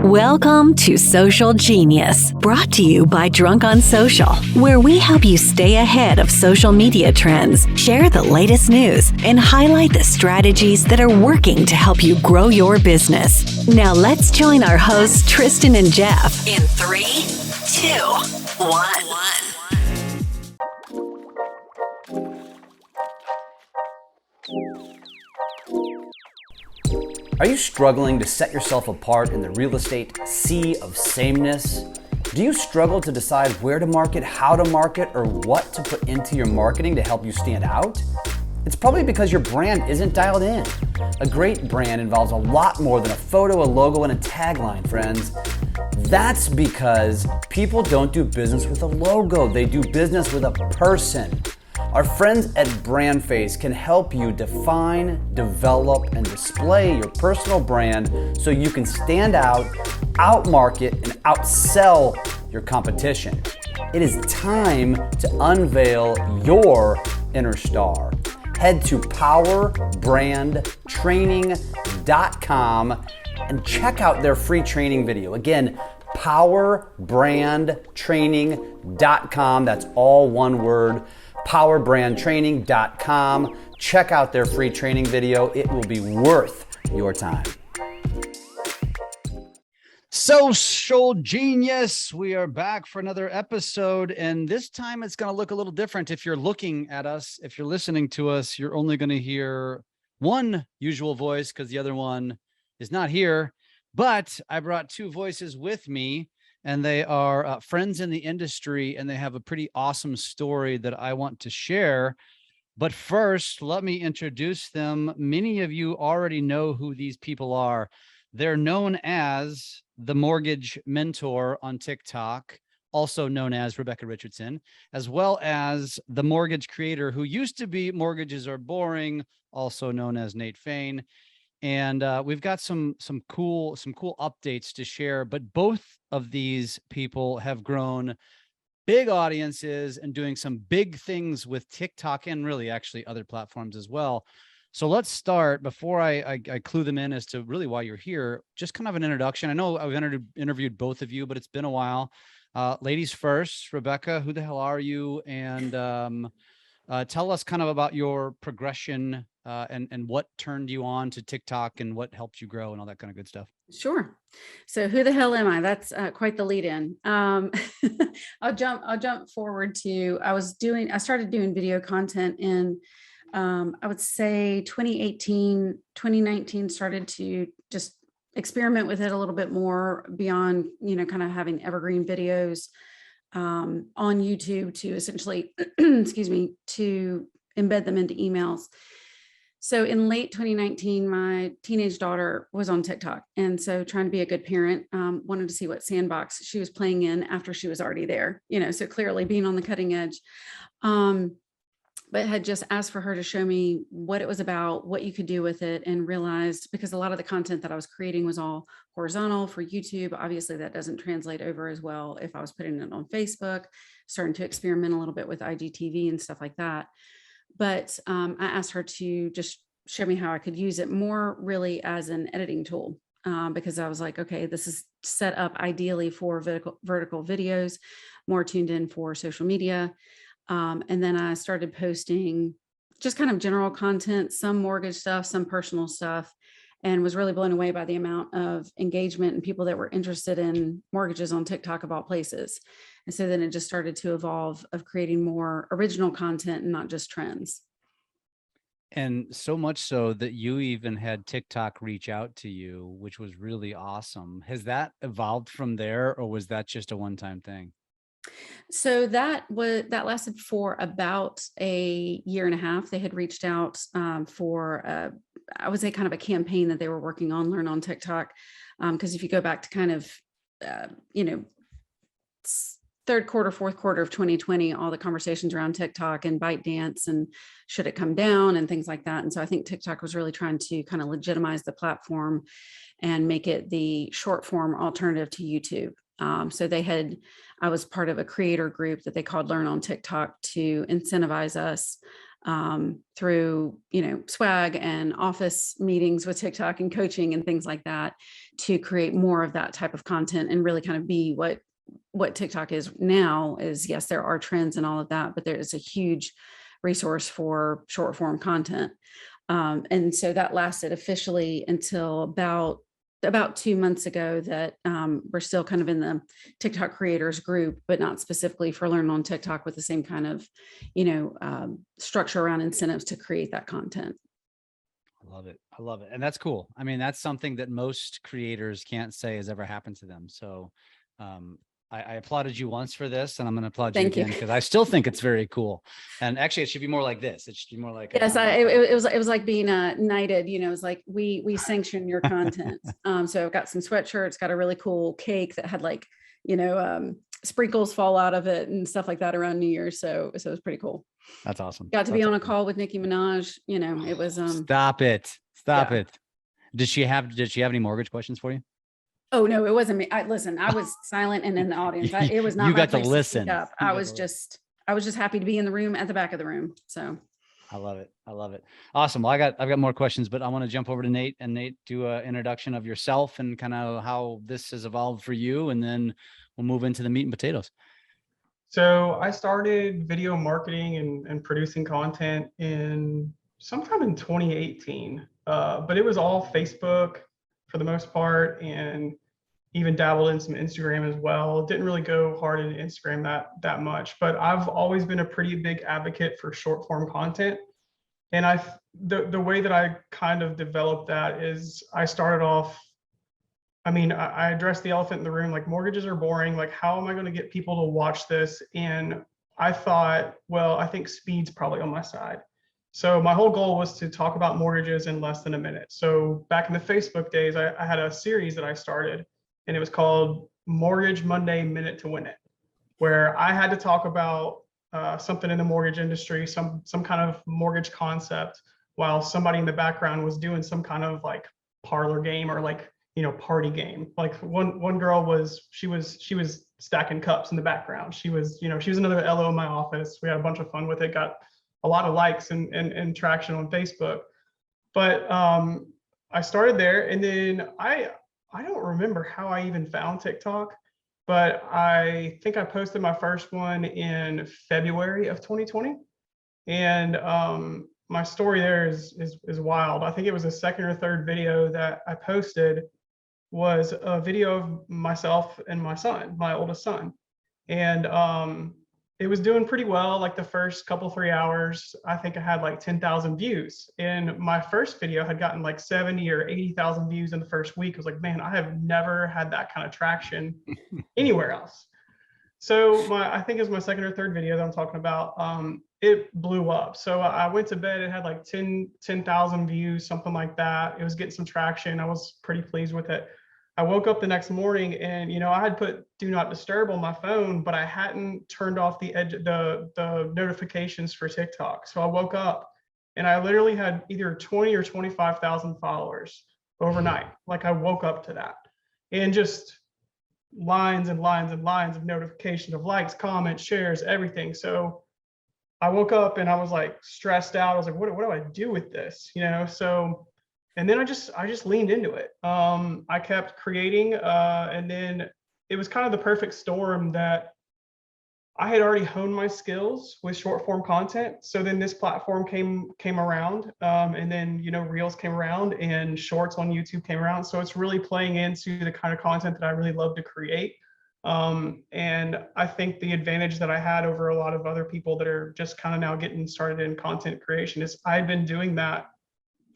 Welcome to Social Genius, brought to you by Drunk on Social, where we help you stay ahead of social media trends, share the latest news, and highlight the strategies that are working to help you grow your business. Now let's join our hosts, Tristan and Jeff, in 3, 2, 1. Are you struggling to set yourself apart in the real estate sea of sameness? Do you struggle to decide where to market, how to market, or what to put into your marketing to help you stand out? It's probably because your brand isn't dialed in. A great brand involves a lot more than a photo, a logo, and a tagline, friends. That's because people don't do business with a logo. They do business with a person. Our friends at BrandFace can help you define, develop, and display your personal brand so you can stand out, outmarket, and outsell your competition. It is time to unveil your inner star. Head to powerbrandtraining.com and check out their free training video. Again, powerbrandtraining.com. That's all one word. powerbrandtraining.com. Check out their free training video. It will be worth your time. Social Genius, we are back for another episode, and this time it's going to look a little different. If you're looking at us, if you're listening to us, you're only going to hear one usual voice because the other one is not here. But I brought two voices with me, and they are friends in the industry, and they have a pretty awesome story that I want to share. But first, let me introduce them. Many of you already know who these people are. They're known as the Mortgage Mentor on TikTok, also known as Rebecca Richardson, as well as the Mortgage Creator, who used to be Mortgages Are Boring, also known as Nate Fain. And we've got some cool updates to share, but both of these people have grown big audiences and doing some big things with TikTok and really actually other platforms as well. So let's start before I clue them in as to really why you're here. Just kind of an introduction. I know I've interviewed both of you, but it's been a while. Ladies first, Rebecca, who the hell are you? And tell us kind of about your progression and what turned you on to TikTok and what helped you grow and all that kind of good stuff. Sure. So who the hell am I? That's quite the lead in. I'll jump forward to, I started doing video content in, I would say 2018, 2019, started to just experiment with it a little bit more beyond, kind of having evergreen videos on YouTube to essentially, to embed them into emails. So in late 2019, my teenage daughter was on TikTok. And so trying to be a good parent, wanted to see what sandbox she was playing in after she was already there, so clearly being on the cutting edge. But had just asked for her to show me what it was about, what you could do with it, and realized because a lot of the content that I was creating was all horizontal for YouTube. Obviously that doesn't translate over as well if I was putting it on Facebook, starting to experiment a little bit with IGTV and stuff like that. But I asked her to just show me how I could use it more really as an editing tool, because I was like, okay, this is set up ideally for vertical videos, more tuned in for social media. And then I started posting just kind of general content, some mortgage stuff, some personal stuff, and was really blown away by the amount of engagement and people that were interested in mortgages on TikTok of all places. And so then it just started to evolve of creating more original content and not just trends. And so much so that you even had TikTok reach out to you, which was really awesome. Has that evolved from there, or was that just a one-time thing? So that lasted for about a year and a half. They had reached out for I would say kind of a campaign that they were working on, Learn on TikTok. Because if you go back to kind of third quarter, fourth quarter of 2020, all the conversations around TikTok and ByteDance and should it come down and things like that. And so I think TikTok was really trying to kind of legitimize the platform and make it the short form alternative to YouTube. So I was part of a creator group that they called Learn on TikTok to incentivize us through, swag and office meetings with TikTok and coaching and things like that, to create more of that type of content and really kind of be what TikTok is now. Is, yes, there are trends and all of that, but there is a huge resource for short form content. And so that lasted officially until about 2 months ago, that we're still kind of in the TikTok creators group, but not specifically for Learn on TikTok, with the same kind of, structure around incentives to create that content. I love it. I love it. And that's cool. I mean, that's something that most creators can't say has ever happened to them. So I applauded you once for this, and I'm going to applaud you again, because I still think it's very cool. And actually, it should be more like this. It should be more like, yes, it was like being knighted. It was like, we sanction your content. So I've got some sweatshirts, got a really cool cake that had like, sprinkles fall out of it and stuff like that around New Year's. So it was pretty cool. That's awesome. Got to be on a call with Nicki Minaj. It was Stop it. Did she have any mortgage questions for you? Oh no, it wasn't me. Listen, I was silent and in the audience. It was not. You got to listen. I was just happy to be in the room, at the back of the room. So I love it. I love it. Awesome. Well, I've got more questions, but I want to jump over to Nate, and Nate, do an introduction of yourself and kind of how this has evolved for you, and then we'll move into the meat and potatoes. So I started video marketing and producing content sometime in 2018, but it was all Facebook for the most part, and even dabbled in some Instagram as well. Didn't really go hard into Instagram that much, but I've always been a pretty big advocate for short form content. And the way that I kind of developed that is, I started off, I addressed the elephant in the room, like, mortgages are boring. Like, how am I going to get people to watch this? And I thought, well, I think speed's probably on my side. So my whole goal was to talk about mortgages in less than a minute. So back in the Facebook days, I had a series that I started, and it was called Mortgage Monday Minute to Win It, where I had to talk about something in the mortgage industry, some kind of mortgage concept, while somebody in the background was doing some kind of like parlor game or like, party game. Like one girl was stacking cups in the background. She was another LO in my office. We had a bunch of fun with it, got a lot of likes and traction on Facebook. But I started there, and then I don't remember how I even found TikTok, but I think I posted my first one in February of 2020. And my story there is wild. I think it was the second or third video that I posted was a video of myself and my son, my oldest son. And it was doing pretty well. Like the first couple, 3 hours, I think I had like 10,000 views. And my first video had gotten like 70 or 80,000 views in the first week. I was like, man, I have never had that kind of traction anywhere else. So I think it was my second or third video that I'm talking about. It blew up. So I went to bed, it had like 10,000 views, something like that. It was getting some traction. I was pretty pleased with it. I woke up the next morning, and I had put do not disturb on my phone, but I hadn't turned off the notifications for TikTok. So I woke up and I literally had either 20 or 25,000 followers overnight. Like, I woke up to that, and just lines and lines and lines of notifications of likes, comments, shares, everything. So I woke up and I was like stressed out. I was like, what do I do with this? So. And then I just leaned into it. I kept creating, and then it was kind of the perfect storm that I had already honed my skills with short form content. So then this platform came around, and then Reels came around, and Shorts on YouTube came around. So it's really playing into the kind of content that I really love to create. And I think the advantage that I had over a lot of other people that are just kind of now getting started in content creation is I'd been doing that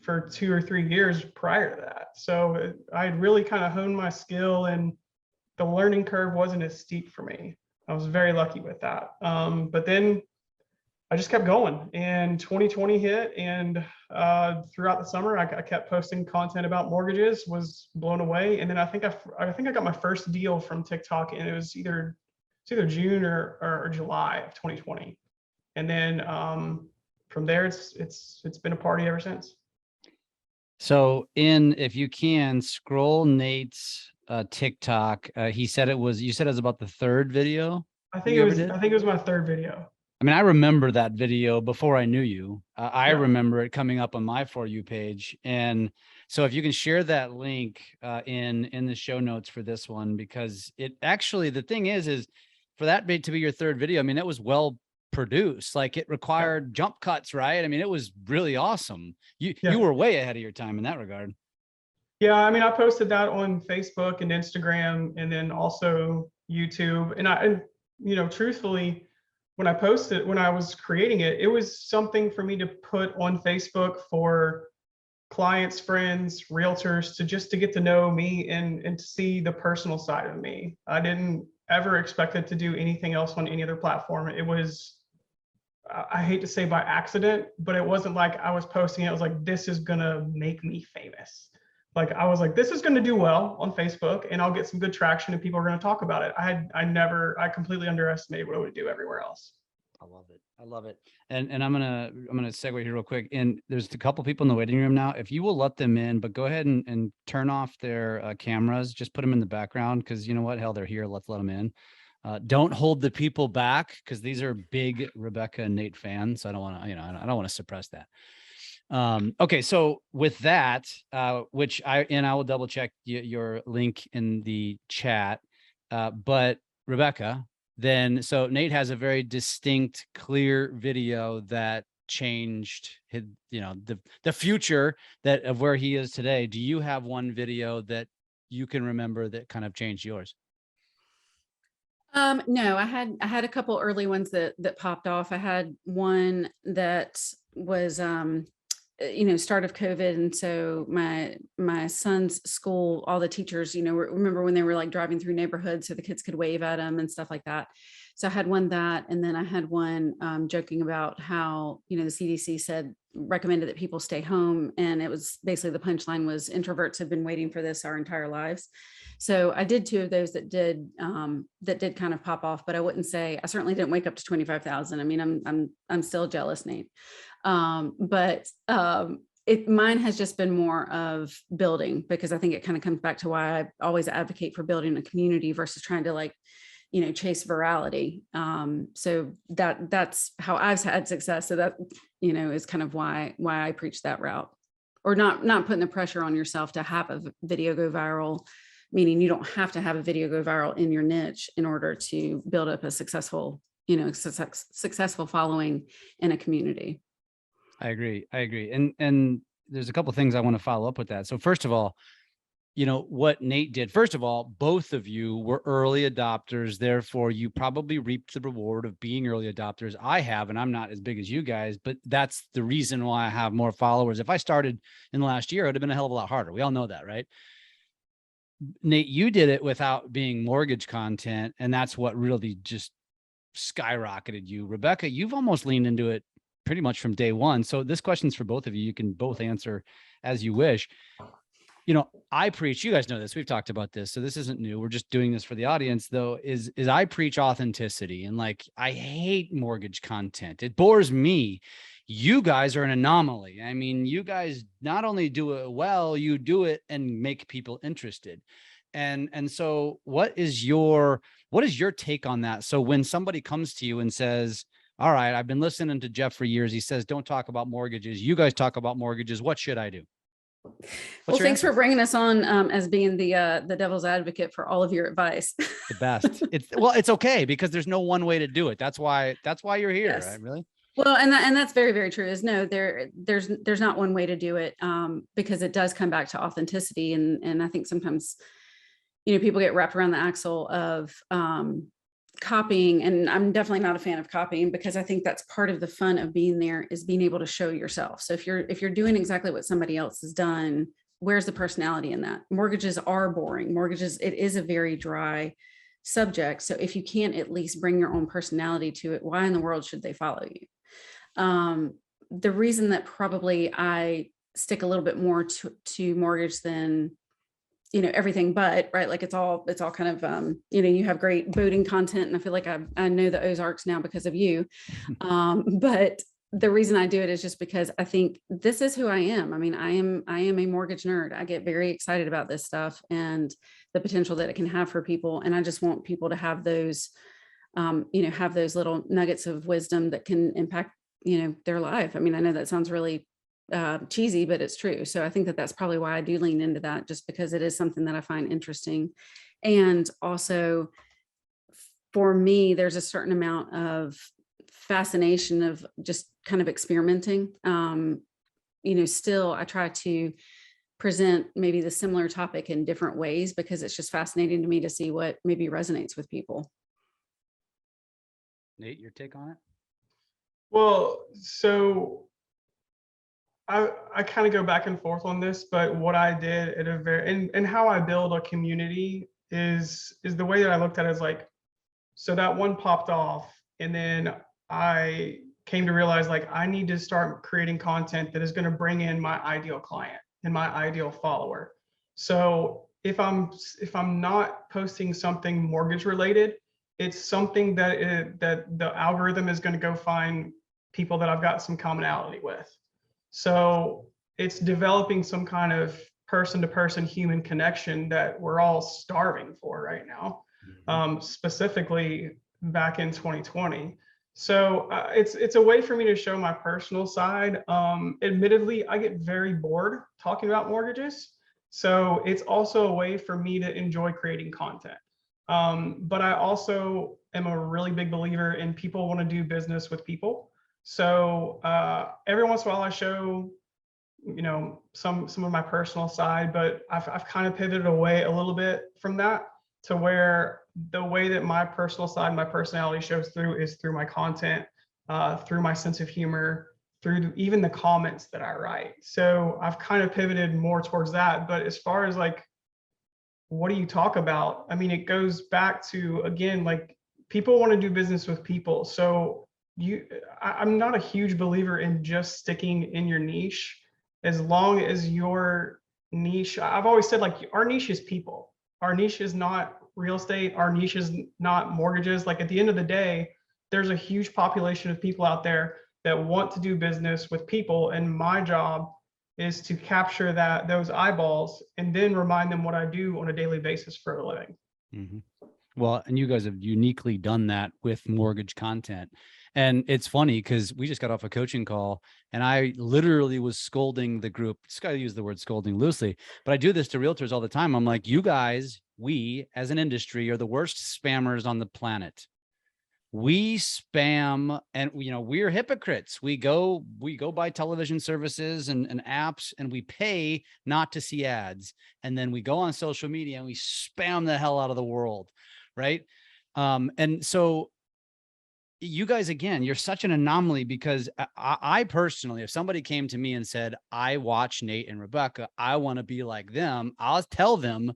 for 2 or 3 years prior to that. So I really kind of honed my skill, and the learning curve wasn't as steep for me. I was very lucky with that. But then I just kept going, and 2020 hit, and throughout the summer, I kept posting content about mortgages, was blown away. And then I think I got my first deal from TikTok, and it was either June or July of 2020. And then from there, it's been a party ever since. So if you can scroll Nate's TikTok, you said it was about the third video. I think it was my third video. I mean, I remember that video before I knew you. I Yeah. remember it coming up on my For You page. And so if you can share that link in the show notes for this one, because it actually, the thing is for that to be your third video, I mean, it was well produced. Like it required jump cuts, right? I mean, it was really awesome. You were way ahead of your time in that regard. Yeah, I mean, I posted that on Facebook and Instagram, and then also YouTube. And you know, truthfully, when I was creating it, it was something for me to put on Facebook for clients, friends, realtors to get to know me and to see the personal side of me. I didn't ever expect it to do anything else on any other platform. It was, I hate to say by accident, but it wasn't like I was posting it. I was like, this is gonna make me famous. Like I was like, this is gonna do well on Facebook and I'll get some good traction and people are gonna talk about it. I completely underestimated what it would do everywhere else. I love it. I love it. And I'm gonna segue here real quick. And there's a couple people in the waiting room now. If you will let them in, but go ahead and turn off their cameras. Just put them in the background because you know what? Hell, they're here. Let's let them in. Don't hold the people back because these are big Rebecca and Nate fans. So I don't want to, I don't want to suppress that. Okay, so with that, which I will double check your link in the chat. But Rebecca, then so Nate has a very distinct, clear video that changed his, the future of where he is today. Do you have one video that you can remember that kind of changed yours? No, I had a couple early ones that popped off. I had one that was start of COVID, and so my son's school, all the teachers, remember when they were like driving through neighborhoods so the kids could wave at them and stuff like that. So I had one that, and then I had one joking about how the CDC recommended that people stay home, and it was basically the punchline was introverts have been waiting for this our entire lives. So I did two of those that did kind of pop off, but I wouldn't say, I certainly didn't wake up to 25,000. I mean, I'm still jealous, Nate. But mine has just been more of building, because I think it kind of comes back to why I always advocate for building a community versus trying to chase virality. So that's how I've had success. So that, is kind of why I preach that route, or not putting the pressure on yourself to have a video go viral, meaning you don't have to have a video go viral in your niche in order to build up a successful following in a community. I agree. And there's a couple of things I want to follow up with that. So first of all, what Nate did, first of all, both of you were early adopters. Therefore, you probably reaped the reward of being early adopters. I have, and I'm not as big as you guys, but that's the reason why I have more followers. If I started in the last year, it would have been a hell of a lot harder. We all know that, right? Nate, you did it without being mortgage content, and that's what really just skyrocketed you. Rebecca, you've almost leaned into it pretty much from day one. So this question's for both of you. You can both answer as you wish. I preach, you guys know this, we've talked about this, so this isn't new. We're just doing this for the audience though, is I preach authenticity, and I hate mortgage content. It bores me. You guys are an anomaly. I mean, you guys not only do it well, you do it and make people interested. And so what is your take on that? So when somebody comes to you and says, all right, I've been listening to Jeff for years. He says, don't talk about mortgages. You guys talk about mortgages. What should I do? Well, thanks for bringing us on as being the devil's advocate for all of your advice. The best. It's okay because there's no one way to do it. That's why you're here, yes. Right? Really? Well, and that's very, very true. There's not one way to do it because it does come back to authenticity, and I think sometimes people get wrapped around the axle of copying, and I'm definitely not a fan of copying, because I think that's part of the fun of being there, is being able to show yourself. So if you're doing exactly what somebody else has done, where's the personality in that? Mortgages are boring. It is a very dry subject. So if you can't at least bring your own personality to it, why in the world should they follow you? The reason that probably I stick a little bit more to mortgage than everything, but right, it's all kind of you have great boating content, and I feel like I know the Ozarks now because of you. But the reason I do it is just because I think this is who I am. I mean, I am a mortgage nerd. I get very excited about this stuff and the potential that it can have for people, and I just want people to have those have those little nuggets of wisdom that can impact, their life. I mean, I know that sounds really cheesy, but it's true. So I think that that's probably why I do lean into that, just because it is something that I find interesting. And also for me, there's a certain amount of fascination of just kind of experimenting. Still I try to present maybe the similar topic in different ways, because it's just fascinating to me to see what maybe resonates with people. Nate, your take on it? Well, so I kind of go back and forth on this, but what I did at a very, and how I build a community is the way that I looked at it is like, so that one popped off, and then I came to realize like I need to start creating content that is going to bring in my ideal client and my ideal follower. So if I'm not posting something mortgage related, it's something that the algorithm is going to go find people that I've got some commonality with. So it's developing some kind of person-to-person human connection that we're all starving for right now, specifically back in 2020. So it's a way for me to show my personal side. Admittedly, I get very bored talking about mortgages. So it's also a way for me to enjoy creating content. But I also am a really big believer in people want to do business with people. So every once in a while I show, some of my personal side, but I've kind of pivoted away a little bit from that to where the way that my personal side, my personality shows through is through my content, through my sense of humor, through even the comments that I write. So I've kind of pivoted more towards that. But as far as like, what do you talk about? I mean, it goes back to, again, like people want to do business with people. So I'm not a huge believer in just sticking in your niche. As long as your niche, I've always said like our niche is people. Our niche is not real estate. Our niche is not mortgages. Like at the end of the day, there's a huge population of people out there that want to do business with people. And my job is to capture those eyeballs and then remind them what I do on a daily basis for a living. Mm-hmm. Well, and you guys have uniquely done that with mortgage content. And it's funny because we just got off a coaching call and I literally was scolding the group. Just got to use the word scolding loosely, but I do this to realtors all the time. I'm like, you guys, we as an industry are the worst spammers on the planet. We spam, and we're hypocrites. We go buy television services and apps, and we pay not to see ads. And then we go on social media and we spam the hell out of the world. Right. And so you guys, again, you're such an anomaly, because I personally, if somebody came to me and said, I watch Nate and Rebecca, I want to be like them, I'll tell them,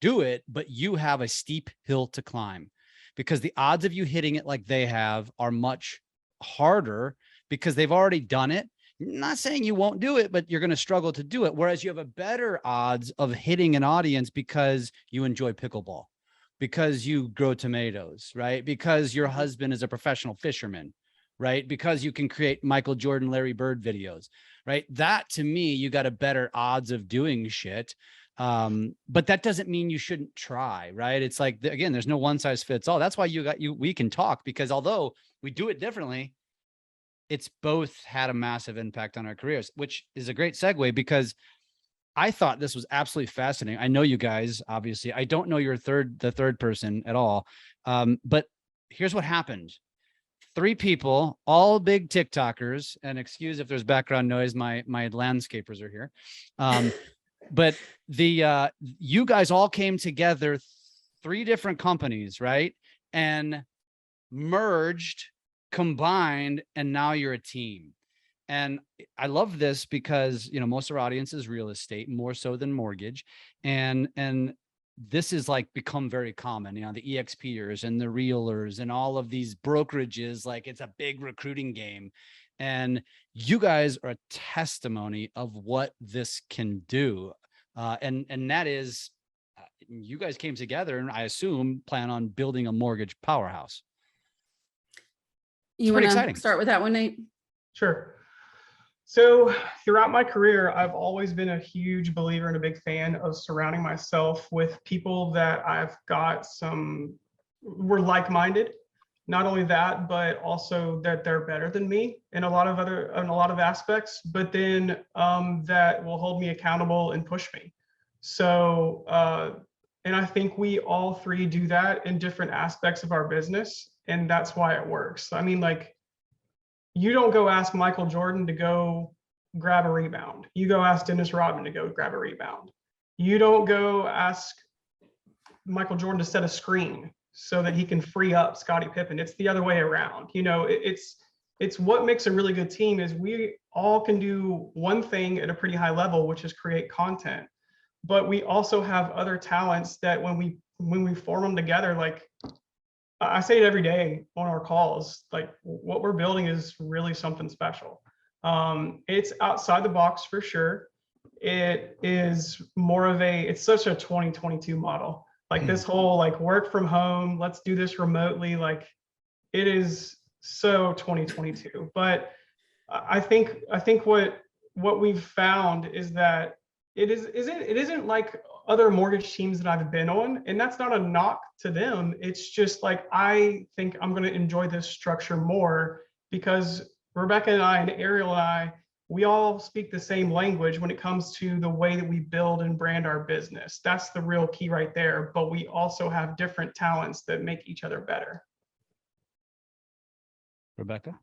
do it, but you have a steep hill to climb, because the odds of you hitting it like they have are much harder because they've already done it. I'm not saying you won't do it, but you're going to struggle to do it. Whereas you have a better odds of hitting an audience because you enjoy pickleball, because you grow tomatoes, right? Because your husband is a professional fisherman, right? Because you can create Michael Jordan, Larry Bird videos, right? That, to me, you got a better odds of doing shit. But that doesn't mean you shouldn't try, right? It's like, again, there's no one size fits all. That's why we can talk, because although we do it differently, it's both had a massive impact on our careers, which is a great segue, because I thought this was absolutely fascinating. I know you guys, obviously, I don't know the third person at all. But here's what happened. 3 people, all big TikTokers, and excuse if there's background noise, my landscapers are here. But you guys all came together, 3 different companies, right? And merged, combined, and now you're a team. And I love this because, most of our audience is real estate, more so than mortgage. And this is like become very common, the EXPers and the realers and all of these brokerages, like it's a big recruiting game. And you guys are a testimony of what this can do. And that is, you guys came together and I assume plan on building a mortgage powerhouse. You want to start with that one, Nate? Sure. So throughout my career, I've always been a huge believer and a big fan of surrounding myself with people that we're like-minded. not only that, but also that they're better than me in a lot of aspects, but then that will hold me accountable and push me. So, and I think we all three do that in different aspects of our business, and that's why it works. I mean, like, you don't go ask Michael Jordan to go grab a rebound. You go ask Dennis Rodman to go grab a rebound. You don't go ask Michael Jordan to set a screen so that he can free up Scottie Pippen. It's the other way around. You know, it's what makes a really good team is we all can do one thing at a pretty high level, which is create content. But we also have other talents that when we form them together, like I say it every day on our calls, like what we're building is really something special. It's outside the box for sure. It is more of it's such a 2022 model. Like this whole like work from home, let's do this remotely. Like it is so 2022. But I think what we've found is that it isn't like other mortgage teams that I've been on, and that's not a knock to them. It's just like I think I'm going to enjoy this structure more because Rebecca and I and Ariel and I, we all speak the same language when it comes to the way that we build and brand our business. That's the real key right there. But we also have different talents that make each other better. Rebecca?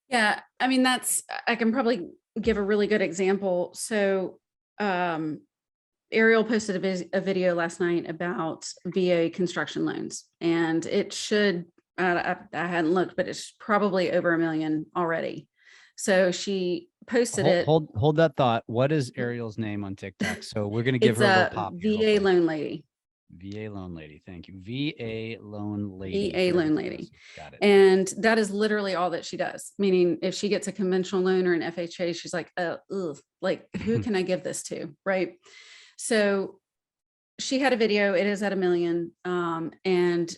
Yeah, I mean, I can probably give a really good example. So Ariel posted a video last night about VA construction loans, and it should, I hadn't looked, but it's probably over 1 million already. So she posted it. Hold that thought. What is Ariel's name on TikTok? So we're going to give her a little pop. VA loan lady. VA loan lady. Thank you. VA loan lady. VA loan lady. Got it. And that is literally all that she does. Meaning if she gets a conventional loan or an FHA, she's like, like who can I give this to? Right. So she had a video, it is at 1 million. And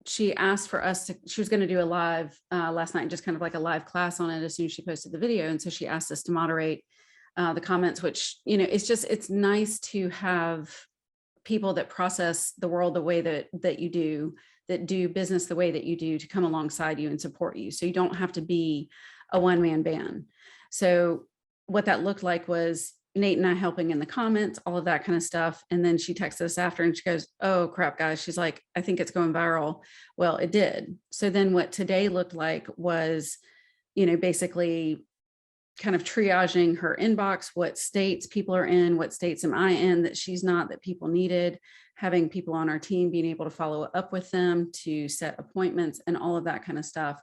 she asked for us she was going to do a live last night, just kind of like a live class on it as soon as she posted the video. And so she asked us to moderate the comments, which, you know, it's nice to have people that process the world the way that you do, that do business the way that you do, to come alongside you and support you. So you don't have to be a one-man band. So what that looked like was Nate and I helping in the comments, all of that kind of stuff. And then she texted us after and she goes, oh crap, guys. She's like, I think it's going viral. Well, it did. So then what today looked like was, you know, basically kind of triaging her inbox, what states people are in, what states am I in that she's not, that people needed, having people on our team being able to follow up with them, to set appointments and all of that kind of stuff.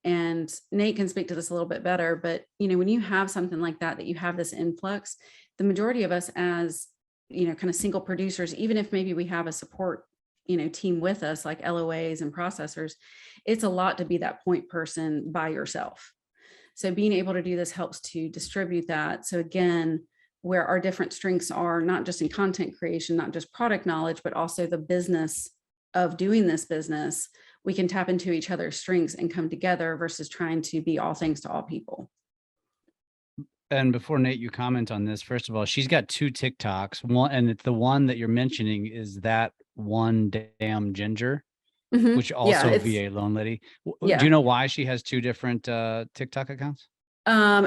And Nate can speak to this a little bit better, but you know, when you have something like that you have this influx, the majority of us as, you know, kind of single producers, even if maybe we have a support, you know, team with us like LOAs and processors, it's a lot to be that point person by yourself. So being able to do this helps to distribute that. So again, where our different strengths are, not just in content creation, not just product knowledge, but also the business of doing this business, we can tap into each other's strengths and come together versus trying to be all things to all people. And before Nate, you comment on this, first of all, she's got 2 TikToks. One, and it's the one that you're mentioning is that one damn ginger, which also VA loan lady. Do you know why she has 2 different TikTok accounts?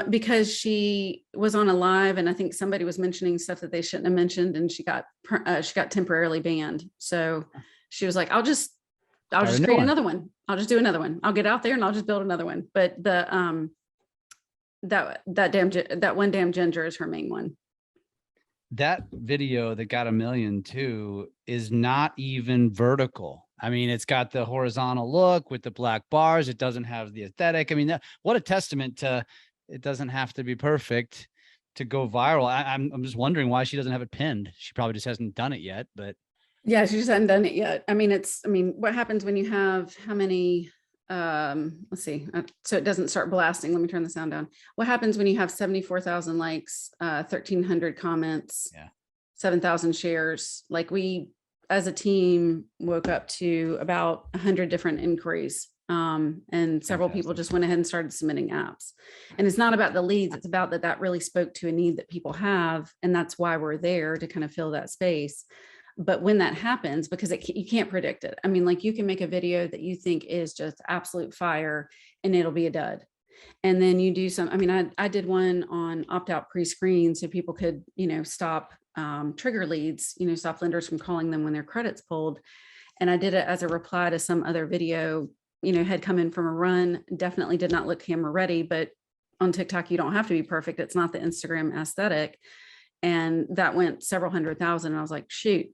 Because she was on a live and I think somebody was mentioning stuff that they shouldn't have mentioned, and she got temporarily banned. So she was like, I'll just create another one. I'll just do another one. I'll get out there and I'll just build another one. But the that one damn ginger is her main one. That video that got 1 million too is not even vertical. I mean, it's got the horizontal look with the black bars. It doesn't have the aesthetic. I mean, what a testament to it doesn't have to be perfect to go viral. I'm just wondering why she doesn't have it pinned. She probably just hasn't done it yet, but yeah, she just hasn't done it yet. I mean, what happens when you have how many, let's see, so it doesn't start blasting. Let me turn the sound down. What happens when you have 74,000 likes, 1,300 comments, 7,000 shares? Like we, as a team, woke up to about 100 different inquiries. And several people just went ahead and started submitting apps. And it's not about the leads. It's about that really spoke to a need that people have. And that's why we're there, to kind of fill that space. But when that happens, because you can't predict it. I mean, like you can make a video that you think is just absolute fire and it'll be a dud. And then you do some, I mean, I did one on opt-out pre-screen so people could, stop trigger leads, stop lenders from calling them when their credit's pulled. And I did it as a reply to some other video, had come in from a run, definitely did not look camera ready, but on TikTok, you don't have to be perfect. It's not the Instagram aesthetic. And that went several 100,000. And I was like, shoot,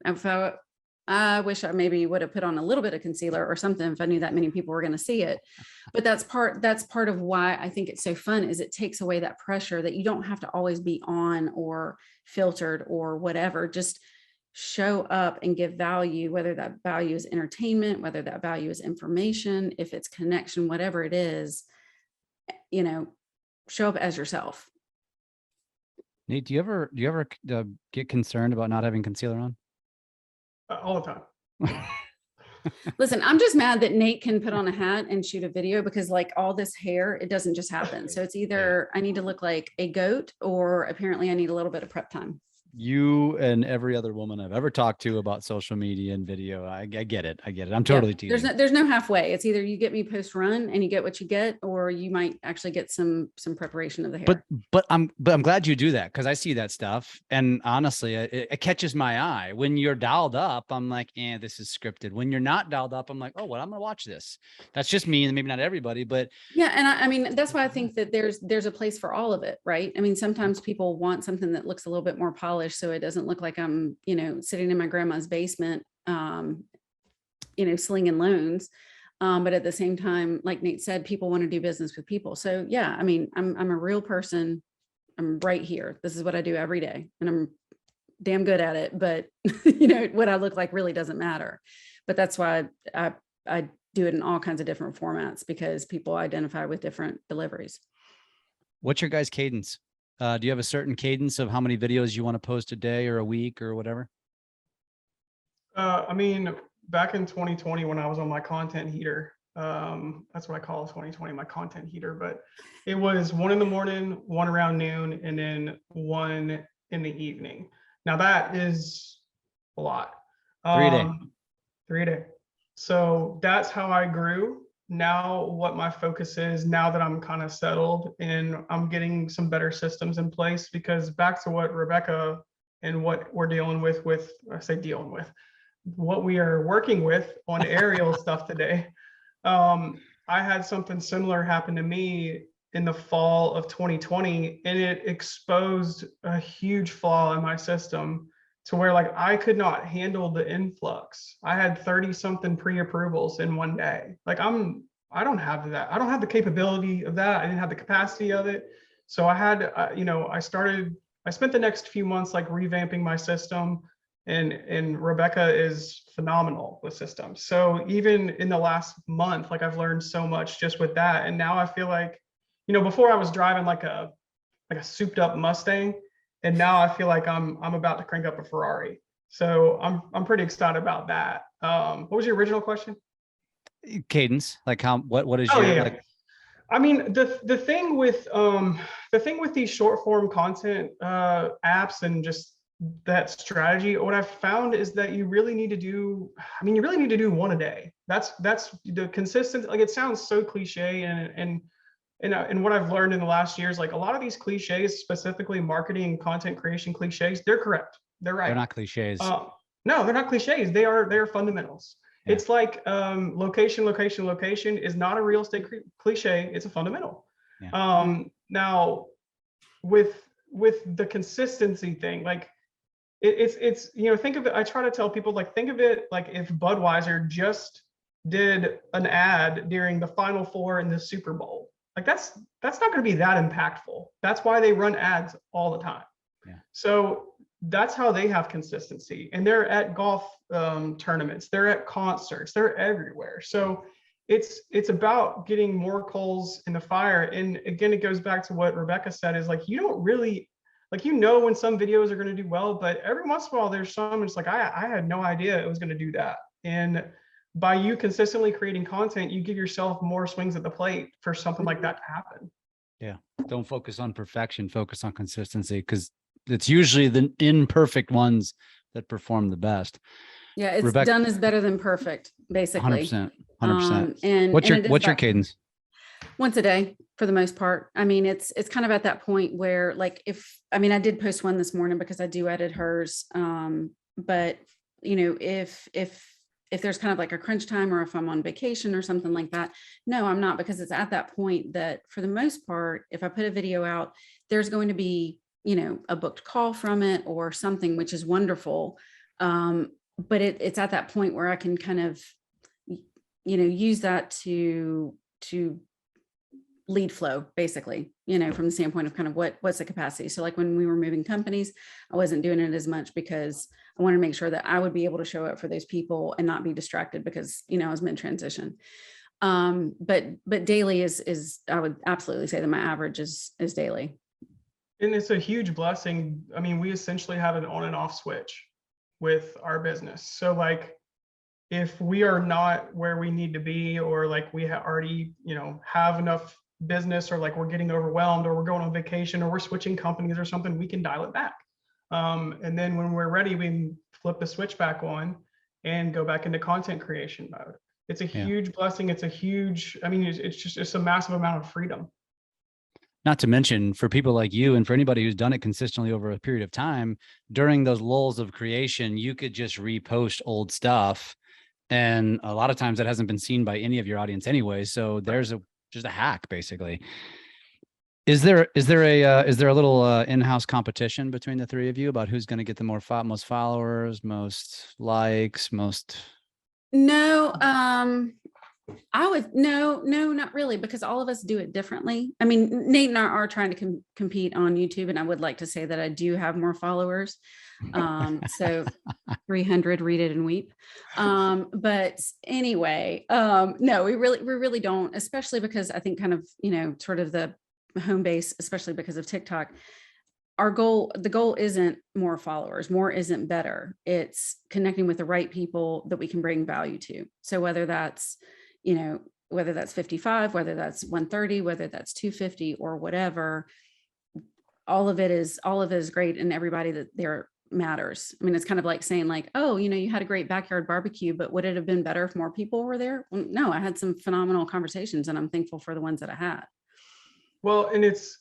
I wish I maybe would have put on a little bit of concealer or something if I knew that many people were going to see it. But that's part of why I think it's so fun, is it takes away that pressure that you don't have to always be on or filtered or whatever. Just show up and give value, whether that value is entertainment, whether that value is information, if it's connection, whatever it is, show up as yourself. Nate, do you ever get concerned about not having concealer on? All the time. Listen, I'm just mad that Nate can put on a hat and shoot a video, because like all this hair, it doesn't just happen. So it's either I need to look like a goat, or apparently I need a little bit of prep time. You and every other woman I've ever talked to about social media and video, I get it. I'm totally teasing. There's no halfway. It's either you get me post run and you get what you get, or you might actually get some preparation of the hair. But I'm glad you do that, because I see that stuff, and honestly, it catches my eye. When you're dialed up, I'm like, this is scripted. When you're not dialed up, I'm like, oh, well, I'm gonna watch this. That's just me, and maybe not everybody, but yeah. And I mean, that's why I think that there's a place for all of it, right? I mean, sometimes people want something that looks a little bit more polished, so it doesn't look like I'm, sitting in my grandma's basement, slinging loans. But at the same time, like Nate said, people want to do business with people. So yeah, I mean, I'm a real person. I'm right here. This is what I do every day, and I'm damn good at it. But what I look like really doesn't matter. But that's why I do it in all kinds of different formats, because people identify with different deliveries. What's your guys' cadence? Do you have a certain cadence of how many videos you want to post a day or a week or whatever? I mean, back in 2020, when I was on my content heater, that's what I call 2020, my content heater, but it was 1 in the morning, 1 around noon, and then 1 in the evening. Now that is a lot. 3 a day. 3 a day. So that's how I grew. Now what my focus is, now that I'm kind of settled and I'm getting some better systems in place, because back to what Rebecca and what we're dealing with, what we are working with on aerial stuff today. I had something similar happen to me in the fall of 2020, and it exposed a huge flaw in my system, to where like I could not handle the influx. I had 30 something pre-approvals in one day. Like I don't have that. I don't have the capability of that. I didn't have the capacity of it. So I had, I spent the next few months like revamping my system, and Rebecca is phenomenal with systems. So even in the last month, like I've learned so much just with that. And now I feel like, before I was driving like a souped up Mustang, and now I feel like I'm about to crank up a Ferrari. So I'm pretty excited about that. What was your original question? Cadence, like what is your like? I mean, the thing with these short form content apps and just that strategy, what I've found is that you really need to do 1 a day. That's the consistent, like it sounds so cliche, and what I've learned in the last years, like a lot of these cliches, specifically marketing and content creation cliches, they're correct. They're right. They're not cliches. No, they're not cliches. They're fundamentals. Yeah. It's like location is not a real estate cliche. It's a fundamental. Yeah. Now with the consistency thing, like it's think of it. I try to tell people, like, think of it like if Budweiser just did an ad during the Final Four in the Super Bowl. Like that's not going to be that impactful. That's why they run ads all the time. Yeah. So that's how they have consistency, and they're at golf tournaments, they're at concerts, they're everywhere. So it's about getting more coals in the fire. And again, it goes back to what Rebecca said, is like, you don't really, like, when some videos are going to do well, but every once in a while there's some, it's like, I had no idea it was going to do that. And by you consistently creating content, you give yourself more swings at the plate for something like that to happen. Yeah. Don't focus on perfection, focus on consistency, because it's usually the imperfect ones that perform the best. Yeah, it's Rebecca, done is better than perfect, basically. 100%. 100%. And What's and it is your about cadence? once a day for the most part. I mean, it's kind of at that point where, like, I did post one this morning because I do edit hers. But if there's kind of like a crunch time, or if I'm on vacation or something like that, no, I'm not, because it's at that point that for the most part, if I put a video out, there's going to be, a booked call from it or something, which is wonderful. But it's at that point where I can kind of, use that to lead flow, basically, from the standpoint of kind of what's the capacity. So like when we were moving companies, I wasn't doing it as much because I wanted to make sure that I would be able to show up for those people and not be distracted because, I was mid-transition. But daily is, I would absolutely say that my average is daily. And it's a huge blessing. I mean, we essentially have an on and off switch with our business. So like, if we are not where we need to be, or like we already, have enough business, or like we're getting overwhelmed, or we're going on vacation, or we're switching companies or something, we can dial it back. And then when we're ready, we can flip the switch back on and go back into content creation mode. It's a huge blessing. It's a huge, it's a massive amount of freedom. Not to mention, for people like you and for anybody who's done it consistently over a period of time, during those lulls of creation, you could just repost old stuff. And a lot of times that hasn't been seen by any of your audience anyway. So there's just a hack, basically. Is there a little in-house competition between the three of you about who's going to get the most followers, most likes, most? No, no, not really, because all of us do it differently. I mean, Nate and I are trying to compete on YouTube, and I would like to say that I do have more followers. So 300, read it and weep. But anyway, no, we really don't, especially because I think kind of, sort of the home base, especially because of TikTok, the goal isn't more followers, more isn't better. It's connecting with the right people that we can bring value to. So whether that's 55, whether that's 130, whether that's 250 or whatever, all of it is great. And everybody that there matters. I mean, it's kind of like saying like, oh, you had a great backyard barbecue, but would it have been better if more people were there? Well, no, I had some phenomenal conversations, and I'm thankful for the ones that I had. Well, and it's,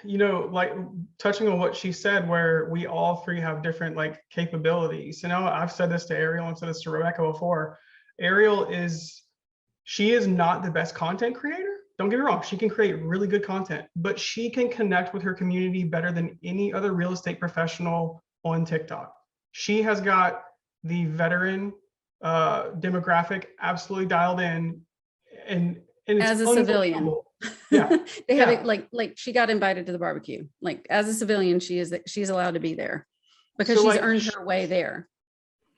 like touching on what she said, where we all three have different like capabilities. I've said this to Ariel and said this to Rebecca before. Ariel she is not the best content creator. Don't get me wrong. She can create really good content, but she can connect with her community better than any other real estate professional on TikTok. She has got the veteran demographic absolutely dialed in, and it's as a civilian. Yeah. They have it like she got invited to the barbecue. Like as a civilian, she's allowed to be there because she's earned her way there.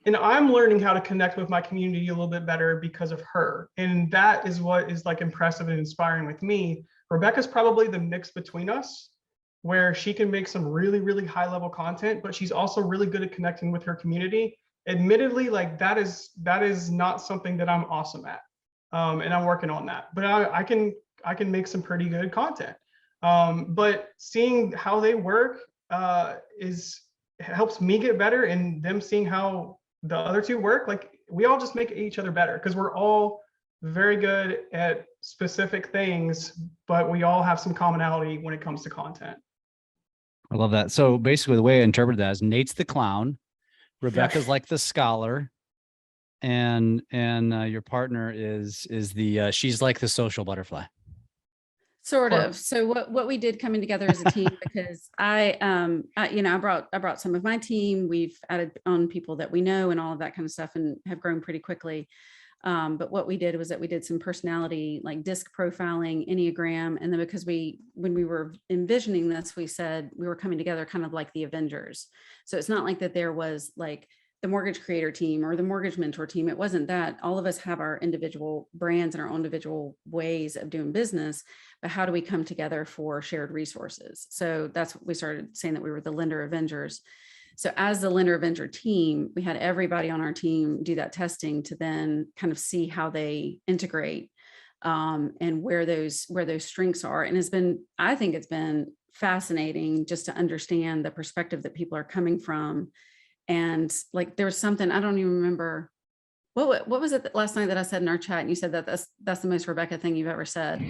And I'm learning how to connect with my community a little bit better because of her. And that is what is like impressive and inspiring with me. Rebecca's probably the mix between us, where she can make some really, really high level content, but she's also really good at connecting with her community. Admittedly, like that is not something that I'm awesome at. And I'm working on that, but I can make some pretty good content. But seeing how they work helps me get better, and them seeing how the other two work, like we all just make each other better because we're all very good at specific things, but we all have some commonality when it comes to content. I love that. So basically the way I interpret that is Nate's the clown, Rebecca's like the scholar, and your partner is she's like the social butterfly. Sort of. So what we did coming together as a team, because I brought some of my team. We've added on people that we know and all of that kind of stuff, and have grown pretty quickly. But what we did was that we did some personality, like disc profiling, Enneagram. And then because when we were envisioning this, we said we were coming together kind of like the Avengers. So it's not like that there was like the mortgage creator team or the mortgage mentor team. It wasn't that. All of us have our individual brands and our own individual ways of doing business, but how do we come together for shared resources? So that's what we started saying, that we were the Lender Avengers. So as the Lender Avenger team, we had everybody on our team do that testing to then kind of see how they integrate and where those strengths are. And I think it's been fascinating just to understand the perspective that people are coming from And like, there was something, I don't even remember. What was it last night that I said in our chat? And you said that that's the most Rebecca thing you've ever said.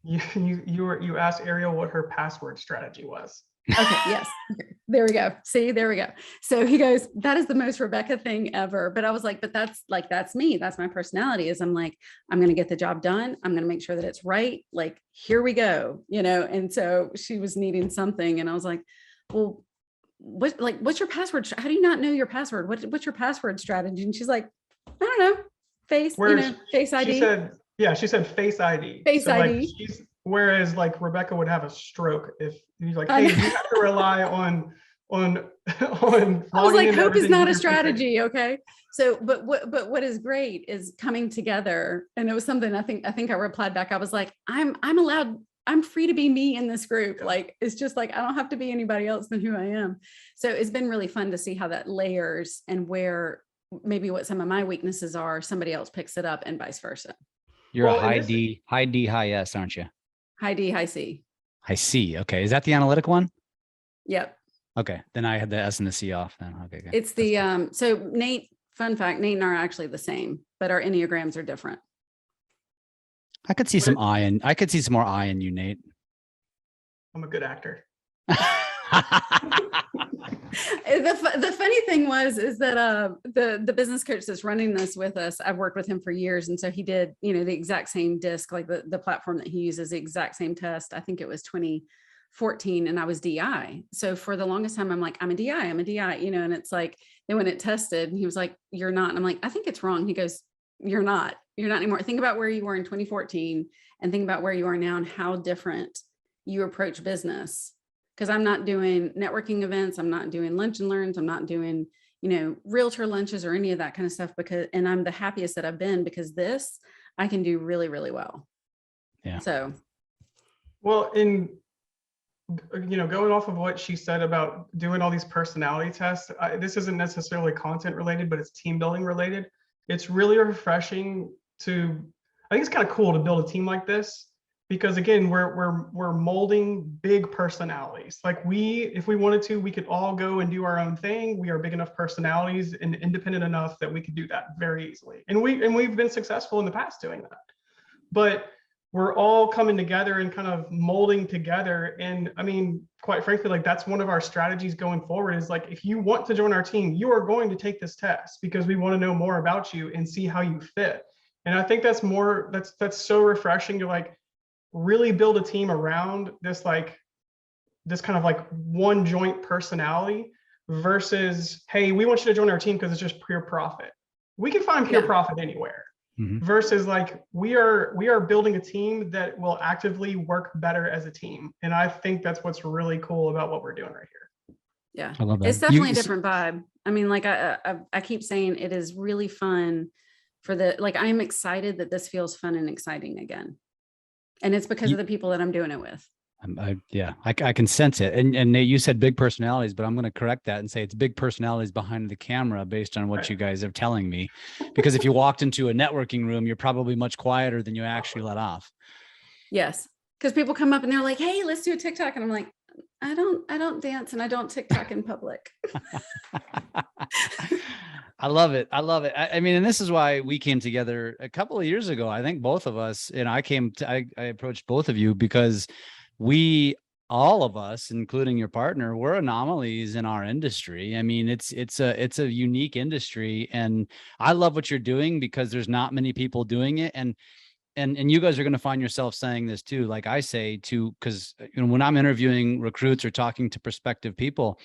You asked Ariel what her password strategy was. Okay. Yes. Okay. There we go. See, there we go. So he goes, that is the most Rebecca thing ever. But I was like, but that's me. That's my personality. Is I'm like, I'm going to get the job done. I'm going to make sure that it's right. Like, here we go, And so she was needing something. And I was like, well, what's your password? How do you not know your password? What's your password strategy? And she's like, I don't know. Face ID. She said Face ID. Face ID. Like whereas like Rebecca would have a stroke if he's like, hey, you have to rely on I was like, hope is not a strategy. Okay. So, but what is great is coming together. And it was something I think I replied back. I was like, I'm free to be me in this group. Like, it's just like, I don't have to be anybody else than who I am. So it's been really fun to see how that layers and where maybe what some of my weaknesses are, somebody else picks it up and vice versa. You're a high D, high S, aren't you? High D, high C. High C. Okay. Is that the analytic one? Yep. Okay. Then I had the S and the C off then. Okay. Good. It's the, so Nate, fun fact, Nate and I are actually the same, but our Enneagrams are different. I could see some more I in you, Nate. I'm a good actor. The funny thing is that the business coach that's running this with us, I've worked with him for years. And so he did, the exact same disc, like the platform that he uses, the exact same test. I think it was 2014 and I was DI. So for the longest time, I'm like, I'm a DI, and it's like, then when it tested and he was like, you're not. And I'm like, I think it's wrong. He goes, you're not anymore. Think about where you were in 2014 and think about where you are now and how different you approach business. Because I'm not doing networking events. I'm not doing lunch and learns. I'm not doing, realtor lunches or any of that kind of stuff and I'm the happiest that I've been because this I can do really, really well. Yeah. So. Well, going off of what she said about doing all these personality tests, this isn't necessarily content related, but it's team building related. It's really refreshing I think it's kind of cool to build a team like this. Because again, we're molding big personalities. Like if we wanted to, we could all go and do our own thing. We are big enough personalities and independent enough that we could do that very easily. And we've been successful in the past doing that. But we're all coming together and kind of molding together. And I mean, quite frankly, like that's one of our strategies going forward is like, if you want to join our team, you are going to take this test because we want to know more about you and see how you fit. And I think that's so refreshing to like, really build a team around this kind of like one joint personality versus, hey, we want you to join our team because it's just pure profit. We can find pure profit anywhere. Mm-hmm. Versus like we are building a team that will actively work better as a team. And I think that's what's really cool about what we're doing right here. Yeah, I love that. It's definitely a different vibe. I mean, like I keep saying it is really fun I am excited that this feels fun and exciting again. And it's because of the people that I'm doing it with. I can sense it. And Nate, you said big personalities, but I'm going to correct that and say it's big personalities behind the camera based on what you guys are telling me. Because if you walked into a networking room, you're probably much quieter than you actually let off. Yes. Because people come up and they're like, hey, let's do a TikTok. And I'm like, I don't dance and I don't TikTok in public. I love it. I mean, and this is why we came together a couple of years ago. I think both of us, and I approached both of you because all of us, including your partner, we're anomalies in our industry. I mean, it's a unique industry, and I love what you're doing because there's not many people doing it. And you guys are going to find yourself saying this too, like I say too, because when I'm interviewing recruits or talking to prospective people,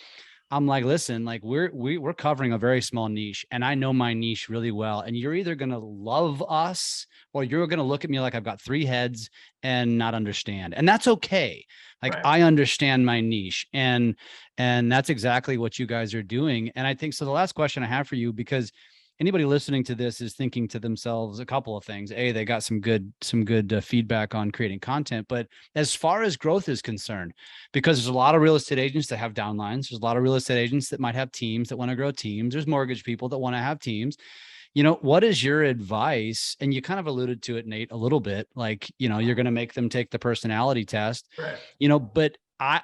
I'm like, listen, like we're covering a very small niche and I know my niche really well. And you're either going to love us or you're going to look at me like I've got three heads and not understand. And that's okay. Like right. I understand my niche and that's exactly what you guys are doing. And I think so. The last question I have for you, because anybody listening to this is thinking to themselves a couple of things. They got some good feedback on creating content, but as far as growth is concerned, because there's a lot of real estate agents that have downlines, there's a lot of real estate agents that might have teams that want to grow teams. There's mortgage people that want to have teams. What is your advice? And you kind of alluded to it, Nate, a little bit, like, you're going to make them take the personality test, right. But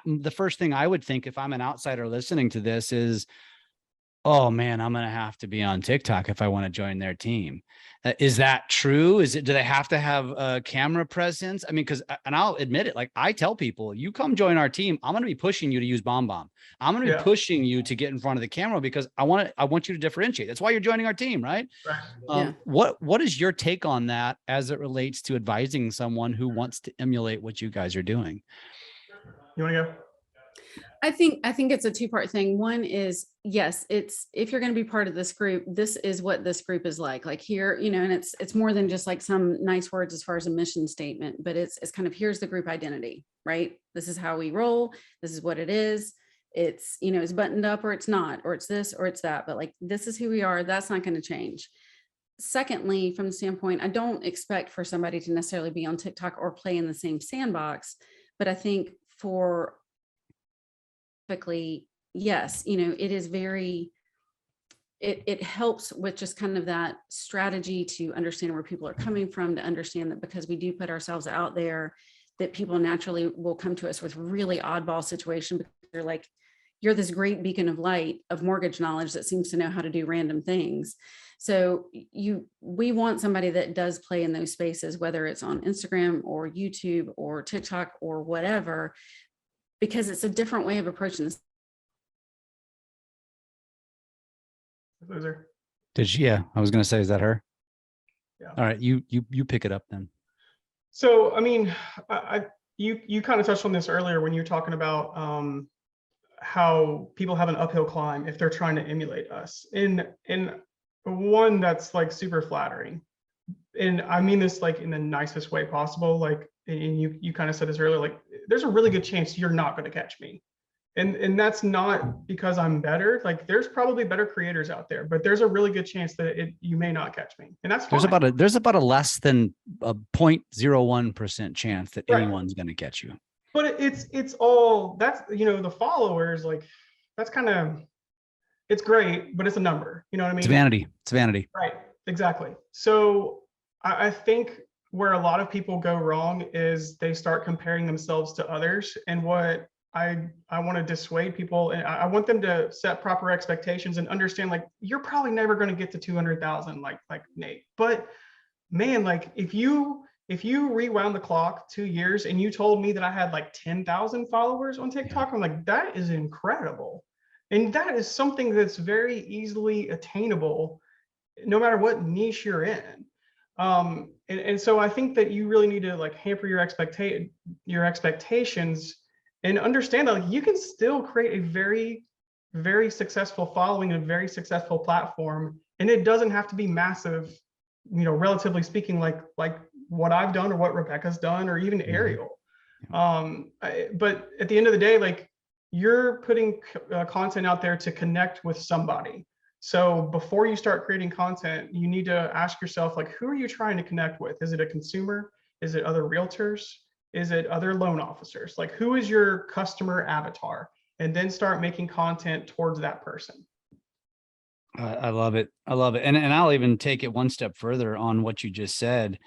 the first thing I would think if I'm an outsider listening to this is, oh man, I'm going to have to be on TikTok if I want to join their team. Is that true? Do they have to have a camera presence? I mean, and I'll admit it, like I tell people, you come join our team, I'm going to be pushing you to use BombBomb. I'm going to be pushing you to get in front of the camera because I want you to differentiate. That's why you're joining our team, right? Right. What is your take on that as it relates to advising someone who wants to emulate what you guys are doing? You want to go? I think it's a two-part thing. One is, yes, it's, if you're going to be part of this group, this is what this group is like here, you know, and it's more than just like some nice words as far as a mission statement, but it's kind of, here's the group identity, right? This is how we roll. This is what it is. It's, you know, it's buttoned up or it's not, or it's this or it's that, but like, this is who we are. That's not going to change. Secondly, from the standpoint, I don't expect for somebody to necessarily be on TikTok or play in the same sandbox, but I think for yes, you know, it is very, it helps with just kind of that strategy to understand where people are coming from, to understand that because we do put ourselves out there, that people naturally will come to us with really oddball situation because they're like, you're this great beacon of light of mortgage knowledge that seems to know how to do random things. So we want somebody that does play in those spaces, whether it's on Instagram or YouTube or TikTok or whatever, because it's a different way of approaching this. Loser. Did she? Yeah, I was going to say, is that her? Yeah. All right, you pick it up then. So, I mean, you kind of touched on this earlier when you were talking about how people have an uphill climb if they're trying to emulate us. In one, that's like super flattering, and I mean this like in the nicest way possible. Like, and you kind of said this earlier, like there's a really good chance you're not going to catch me. And that's not because I'm better. Like there's probably better creators out there, but there's a really good chance that you may not catch me. And that's fine. There's about a less than a 0.01% chance that anyone's going to catch you. But it's all, that's, you know, the followers, like that's kind of, it's great, but it's a number, you know what I mean? It's vanity. Right. Exactly. So I think where a lot of people go wrong is they start comparing themselves to others. And what I want to dissuade people, and I want them to set proper expectations and understand, like, you're probably never going to get to 200,000 like Nate. But man, like if you rewound the clock 2 years and you told me that I had like 10,000 followers on TikTok, I'm like, that is incredible. And that is something that's very easily attainable no matter what niche you're in. And so I think that you really need to like hamper your expectations and understand that like, you can still create a very, very successful following, a very successful platform. And it doesn't have to be massive, you know, relatively speaking, like what I've done or what Rebecca's done, or even Ariel. But at the end of the day, like you're putting content out there to connect with somebody. So before you start creating content, you need to ask yourself, like, who are you trying to connect with? Is it a consumer? Is it other realtors? Is it other loan officers? Like, who is your customer avatar? And then start making content towards that person. I love it. I love it. And I'll even take it one step further on what you just said.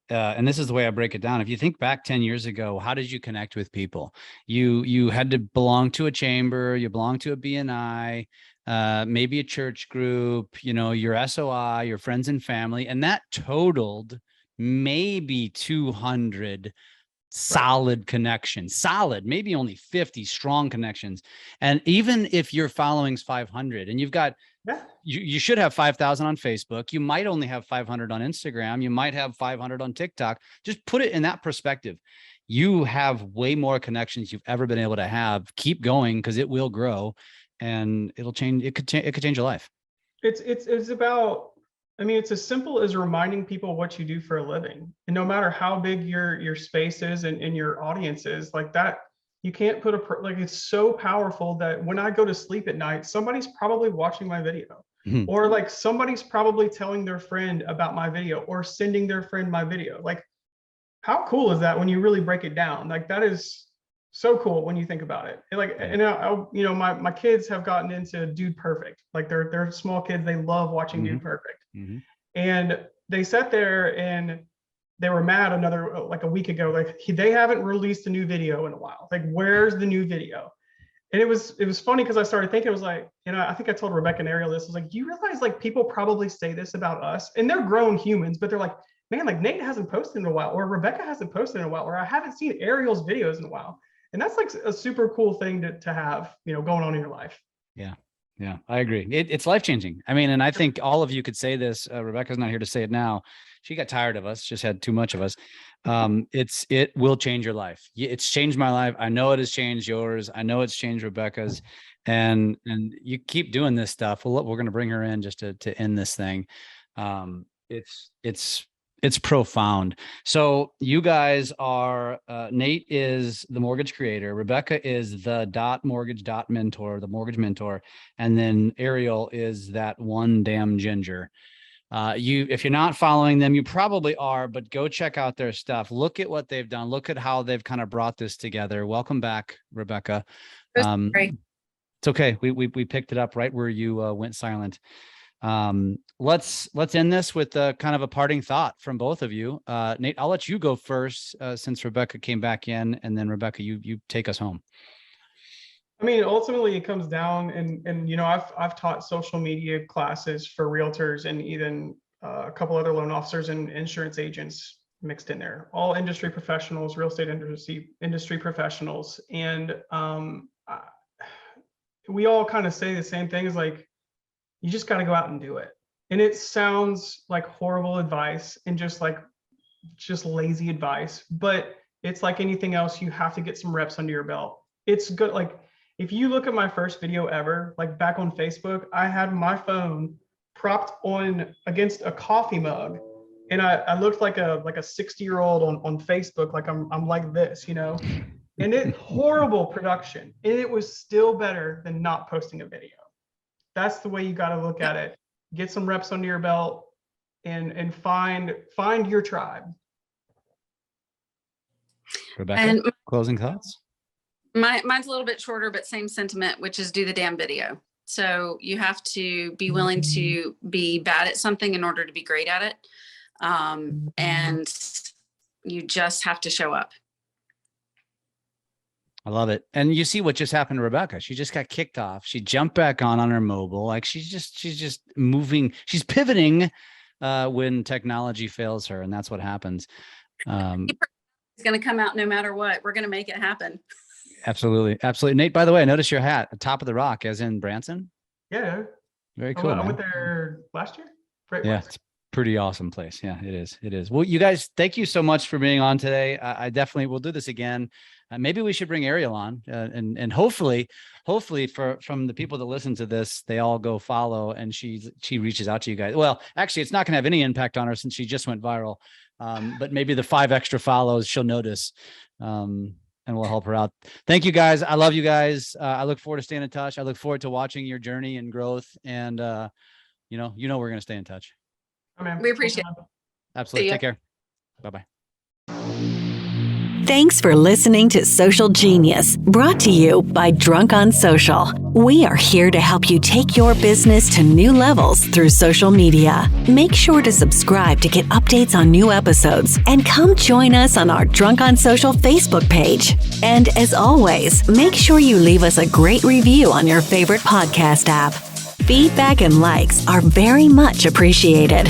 And this is the way I break it down. If you think back 10 years ago, how did you connect with people? You had to belong to a chamber, you belonged to a BNI, maybe a church group, you know, your SOI, your friends and family, and that totaled maybe 200 solid connections, maybe only 50 strong connections. And even if your following's 500 and you've got, you should have 5,000 on Facebook, you might only have 500 on Instagram, you might have 500 on TikTok. Just put it in that perspective. You have way more connections you've ever been able to have. Keep going, because it will grow and it'll change. It could change your life. It's about, I mean, it's as simple as reminding people what you do for a living. And no matter how big your space is and your audience is, like that, you can't put like, it's so powerful that when I go to sleep at night, somebody's probably watching my video, or like somebody's probably telling their friend about my video or sending their friend my video. Like, how cool is that when you really break it down? Like, that is so cool when you think about it. And like, and you know, my kids have gotten into Dude Perfect. Like they're small kids. They love watching Dude Perfect. And they sat there and they were mad like a week ago, like they haven't released a new video in a while. Like, where's the new video? And it was funny because I started thinking, it was like, I think I told Rebecca and Ariel this. I was like, do you realize like people probably say this about us, and they're grown humans, but they're like, man, like Nate hasn't posted in a while, or Rebecca hasn't posted in a while, or I haven't seen Ariel's videos in a while. And that's like a super cool thing to have, going on in your life. Yeah. Yeah, I agree. It's life-changing. I mean, and I think all of you could say this. Rebecca's not here to say it now. She got tired of us, just had too much of us. It will change your life. It's changed my life. I know it has changed yours. I know it's changed Rebecca's. And you keep doing this stuff. We're going to bring her in just to end this thing. It's profound. So you guys are, Nate is the mortgage creator. Rebecca is the .mortgage.mentor, the mortgage mentor. And then Ariel is that one damn ginger. If you're not following them, you probably are, but go check out their stuff. Look at what they've done. Look at how they've kind of brought this together. Welcome back, Rebecca. It's okay. We picked it up right where you went silent. Let's end this with kind of a parting thought from both of you. Nate, I'll let you go first, since Rebecca came back in, and then Rebecca, you take us home. I mean, ultimately it comes down and I've taught social media classes for realtors and even a couple other loan officers and insurance agents mixed in there, all industry professionals, real estate industry professionals. And we all kind of say the same thing, is like, you just got to go out and do it. And it sounds like horrible advice and just lazy advice, but it's like anything else. You have to get some reps under your belt. It's good. Like if you look at my first video ever, like back on Facebook, I had my phone propped on against a coffee mug. And I looked like a 60-year-old on Facebook. Like I'm like this, and it horrible production. And it was still better than not posting a video. That's the way you got to look at it. Get some reps under your belt and find your tribe. Rebecca, And closing thoughts? Mine's a little bit shorter, but same sentiment, which is do the damn video. So you have to be willing to be bad at something in order to be great at it. And you just have to show up. I love it. And you see what just happened to Rebecca. She just got kicked off. She jumped back on her mobile. Like she's just moving. She's pivoting when technology fails her. And that's what happens. It's going to come out no matter what. We're going to make it happen. Absolutely. Absolutely. Nate, by the way, I noticed your hat, Top of the Rock, as in Branson. Yeah. Very cool. I went there last year. Great. Yeah. It's a pretty awesome place. Yeah, it is. It is. Well, you guys, thank you so much for being on today. I definitely will do this again. Maybe we should bring Ariel on and hopefully from the people that listen to this, they all go follow and she reaches out to you guys. Well, actually, it's not going to have any impact on her since she just went viral. But maybe the 5 extra follows she'll notice and we'll help her out. Thank you guys. I love you guys. I look forward to staying in touch. I look forward to watching your journey and growth. And, we're going to stay in touch. We appreciate it. Absolutely. Take care. Bye-bye. Thanks for listening to Social Genius, brought to you by Drunk on Social. We are here to help you take your business to new levels through social media. Make sure to subscribe to get updates on new episodes and come join us on our Drunk on Social Facebook page. And as always, make sure you leave us a great review on your favorite podcast app. Feedback and likes are very much appreciated.